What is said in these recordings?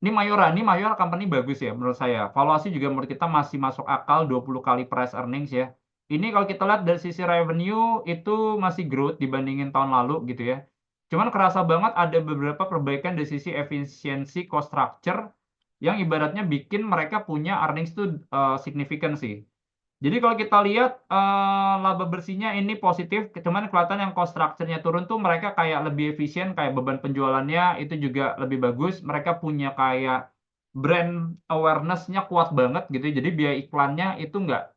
Ini Mayora company bagus ya menurut saya. Valuasi juga menurut kita masih masuk akal 20 kali price earnings ya. Ini kalau kita lihat dari sisi revenue itu masih growth dibandingin tahun lalu gitu ya. Cuman kerasa banget ada beberapa perbaikan dari sisi efisiensi cost structure yang ibaratnya bikin mereka punya earnings tuh signifikan sih. Jadi kalau kita lihat laba bersihnya ini positif, cuman kelihatan yang cost structure-nya turun tuh mereka kayak lebih efisien, kayak beban penjualannya itu juga lebih bagus. Mereka punya kayak brand awareness-nya kuat banget gitu. Jadi biaya iklannya itu nggak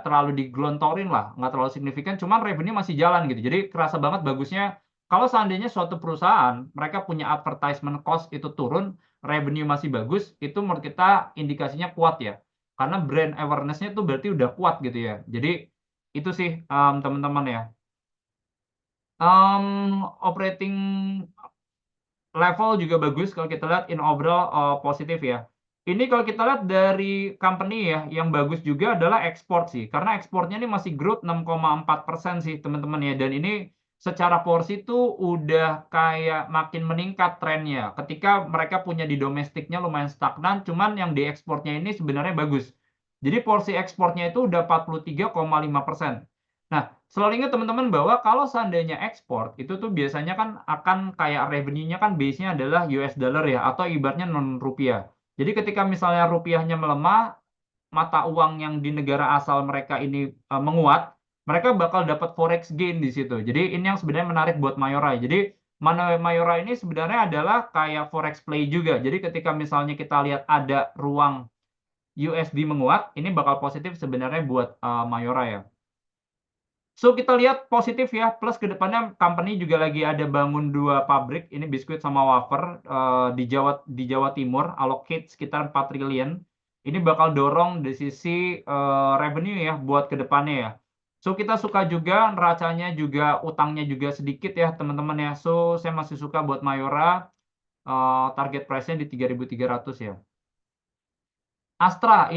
terlalu digelontorin lah, nggak terlalu signifikan. Cuman revenue masih jalan gitu. Jadi kerasa banget bagusnya. Kalau seandainya suatu perusahaan mereka punya advertisement cost itu turun, revenue masih bagus, itu menurut kita indikasinya kuat ya. Karena brand awareness-nya tuh berarti udah kuat gitu ya. Jadi itu sih, teman-teman ya. Operating level juga bagus kalau kita lihat in overall, positif ya. Ini kalau kita lihat dari company ya, yang bagus juga adalah ekspor sih, karena ekspornya ini masih growth 6,4% sih teman-teman ya, dan ini secara porsi tuh udah kayak makin meningkat trennya. Ketika mereka punya di domestiknya lumayan stagnan, cuman yang di ekspornya ini sebenarnya bagus. Jadi porsi ekspornya itu udah 43,5%. Nah, selalu ingat teman-teman bahwa kalau seandainya ekspor, itu tuh biasanya kan akan kayak revenue-nya kan base-nya adalah US dollar ya, atau ibaratnya non rupiah. Jadi ketika misalnya rupiahnya melemah, mata uang yang di negara asal mereka ini menguat, mereka bakal dapat forex gain di situ. Jadi ini yang sebenarnya menarik buat Mayora. Jadi Mayora ini sebenarnya adalah kayak forex play juga. Jadi ketika misalnya kita lihat ada ruang USD menguat, ini bakal positif sebenarnya buat Mayora ya. So kita lihat positif ya, plus ke depannya company juga lagi ada bangun 2 pabrik, ini biskuit sama wafer, di Jawa Timur, allocate sekitar 4 triliun. Ini bakal dorong di sisi, revenue ya buat ke depannya ya. So kita suka juga neracanya juga utangnya juga sedikit ya teman-teman ya. So saya masih suka buat Mayora, target price-nya di 3.300 ya. Astra